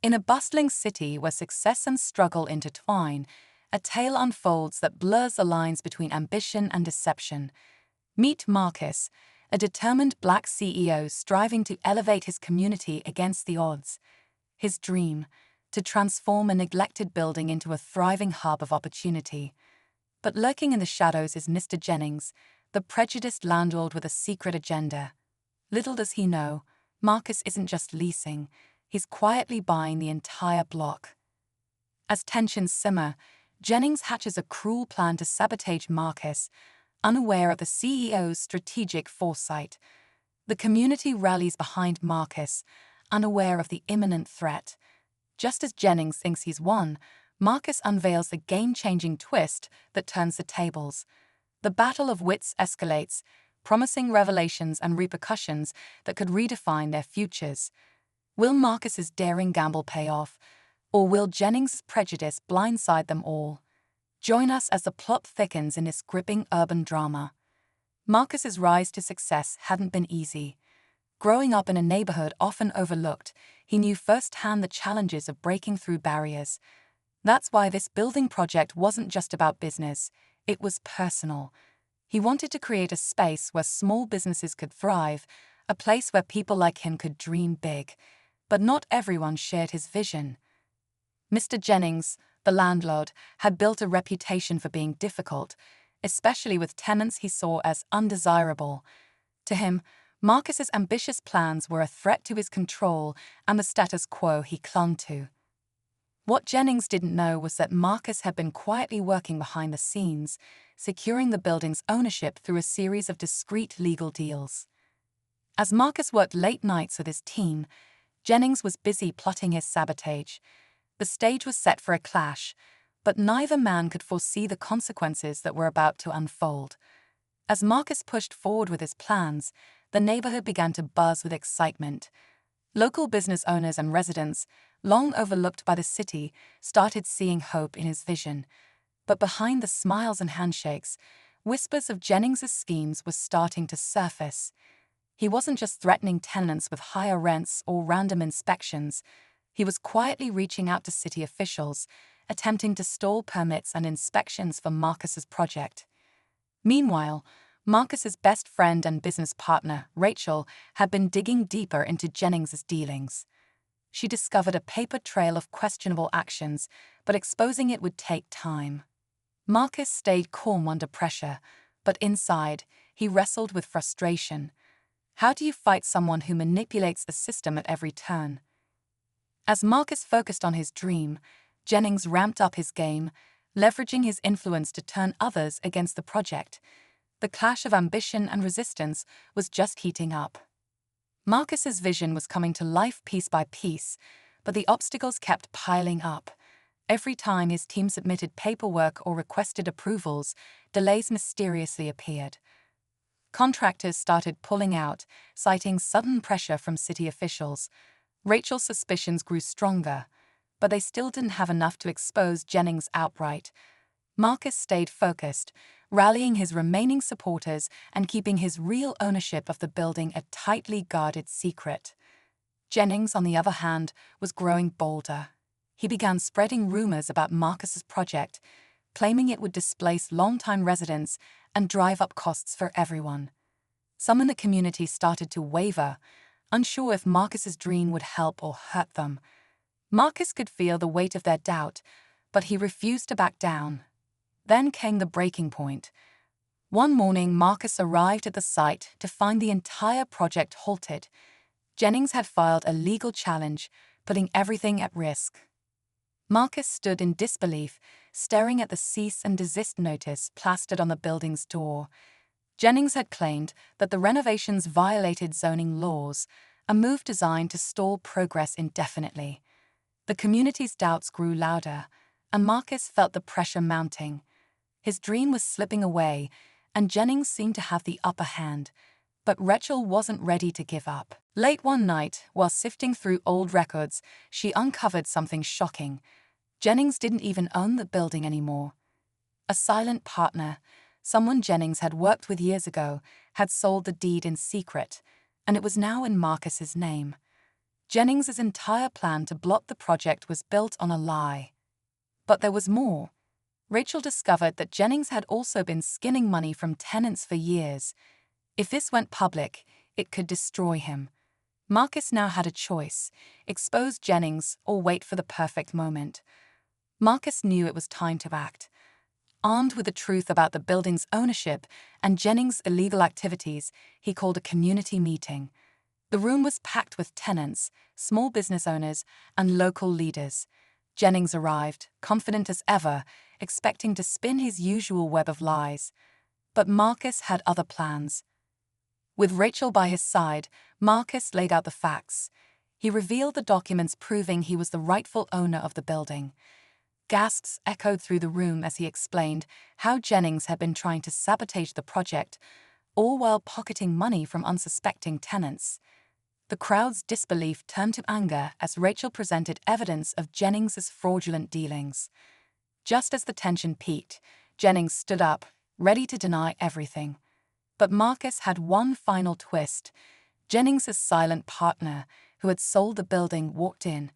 In a bustling city where success and struggle intertwine, a tale unfolds that blurs the lines between ambition and deception. Meet Marcus, a determined Black CEO striving to elevate his community against the odds. His dream, to transform a neglected building into a thriving hub of opportunity. But lurking in the shadows is Mr. Jennings, the prejudiced landlord with a secret agenda. Little does he know, Marcus isn't just leasing, he's quietly buying the entire block. As tensions simmer, Jennings hatches a cruel plan to sabotage Marcus, unaware of the CEO's strategic foresight. The community rallies behind Marcus, unaware of the imminent threat. Just as Jennings thinks he's won, Marcus unveils the game-changing twist that turns the tables. The battle of wits escalates, promising revelations and repercussions that could redefine their futures. Will Marcus's daring gamble pay off, or will Jennings' prejudice blindside them all? Join us as the plot thickens in this gripping urban drama. Marcus's rise to success hadn't been easy. Growing up in a neighborhood often overlooked, he knew firsthand the challenges of breaking through barriers. That's why this building project wasn't just about business, it was personal. He wanted to create a space where small businesses could thrive, a place where people like him could dream big. But not everyone shared his vision. Mr. Jennings, the landlord, had built a reputation for being difficult, especially with tenants he saw as undesirable. To him, Marcus's ambitious plans were a threat to his control and the status quo he clung to. What Jennings didn't know was that Marcus had been quietly working behind the scenes, securing the building's ownership through a series of discreet legal deals. As Marcus worked late nights with his team, Jennings was busy plotting his sabotage. The stage was set for a clash, but neither man could foresee the consequences that were about to unfold. As Marcus pushed forward with his plans, the neighborhood began to buzz with excitement. Local business owners and residents, long overlooked by the city, started seeing hope in his vision. But behind the smiles and handshakes, whispers of Jennings' schemes were starting to surface. He wasn't just threatening tenants with higher rents or random inspections. He was quietly reaching out to city officials, attempting to stall permits and inspections for Marcus's project. Meanwhile, Marcus's best friend and business partner, Rachel, had been digging deeper into Jennings' dealings. She discovered a paper trail of questionable actions, but exposing it would take time. Marcus stayed calm under pressure, but inside, he wrestled with frustration. How do you fight someone who manipulates the system at every turn? As Marcus focused on his dream, Jennings ramped up his game, leveraging his influence to turn others against the project. The clash of ambition and resistance was just heating up. Marcus's vision was coming to life piece by piece, but the obstacles kept piling up. Every time his team submitted paperwork or requested approvals, delays mysteriously appeared. Contractors started pulling out, citing sudden pressure from city officials. Rachel's suspicions grew stronger, but they still didn't have enough to expose Jennings outright. Marcus stayed focused, rallying his remaining supporters and keeping his real ownership of the building a tightly guarded secret. Jennings, on the other hand, was growing bolder. He began spreading rumors about Marcus's project, claiming it would displace longtime residents and drive up costs for everyone. Some in the community started to waver, unsure if Marcus's dream would help or hurt them. Marcus could feel the weight of their doubt, but he refused to back down. Then came the breaking point. One morning, Marcus arrived at the site to find the entire project halted. Jennings had filed a legal challenge, putting everything at risk. Marcus stood in disbelief, staring at the cease and desist notice plastered on the building's door. Jennings had claimed that the renovations violated zoning laws, a move designed to stall progress indefinitely. The community's doubts grew louder, and Marcus felt the pressure mounting. His dream was slipping away, and Jennings seemed to have the upper hand. But Rachel wasn't ready to give up. Late one night, while sifting through old records, she uncovered something shocking. Jennings didn't even own the building anymore. A silent partner, someone Jennings had worked with years ago, had sold the deed in secret, and it was now in Marcus's name. Jennings's entire plan to block the project was built on a lie. But there was more. Rachel discovered that Jennings had also been skimming money from tenants for years. If this went public, it could destroy him. Marcus now had a choice: expose Jennings or wait for the perfect moment. Marcus knew it was time to act. Armed with the truth about the building's ownership and Jennings' illegal activities, he called a community meeting. The room was packed with tenants, small business owners, and local leaders. Jennings arrived, confident as ever, expecting to spin his usual web of lies. But Marcus had other plans. With Rachel by his side, Marcus laid out the facts. He revealed the documents proving he was the rightful owner of the building. Gasps echoed through the room as he explained how Jennings had been trying to sabotage the project, all while pocketing money from unsuspecting tenants. The crowd's disbelief turned to anger as Rachel presented evidence of Jennings's fraudulent dealings. Just as the tension peaked, Jennings stood up, ready to deny everything. But Marcus had one final twist. Jennings's silent partner, who had sold the building, walked in.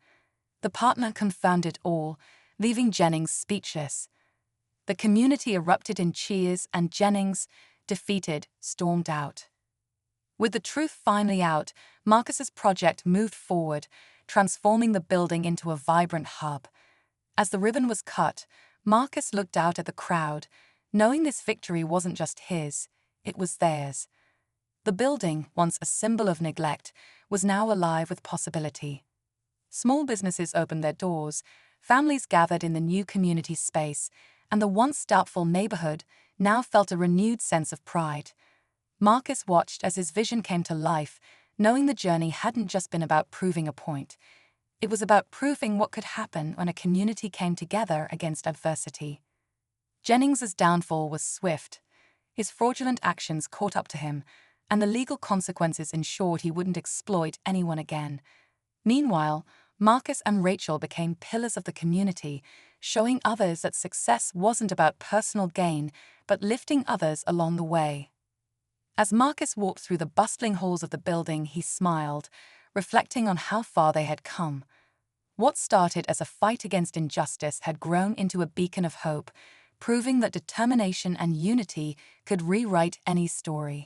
The partner confirmed it all, leaving Jennings speechless. The community erupted in cheers and Jennings, defeated, stormed out. With the truth finally out, Marcus's project moved forward, transforming the building into a vibrant hub. As the ribbon was cut, Marcus looked out at the crowd, knowing this victory wasn't just his, it was theirs. The building, once a symbol of neglect, was now alive with possibility. Small businesses opened their doors, families gathered in the new community space, and the once doubtful neighborhood now felt a renewed sense of pride. Marcus watched as his vision came to life, knowing the journey hadn't just been about proving a point. It was about proving what could happen when a community came together against adversity. Jennings's downfall was swift. His fraudulent actions caught up to him, and the legal consequences ensured he wouldn't exploit anyone again. Meanwhile, Marcus and Rachel became pillars of the community, showing others that success wasn't about personal gain, but lifting others along the way. As Marcus walked through the bustling halls of the building, he smiled, reflecting on how far they had come. What started as a fight against injustice had grown into a beacon of hope, proving that determination and unity could rewrite any story.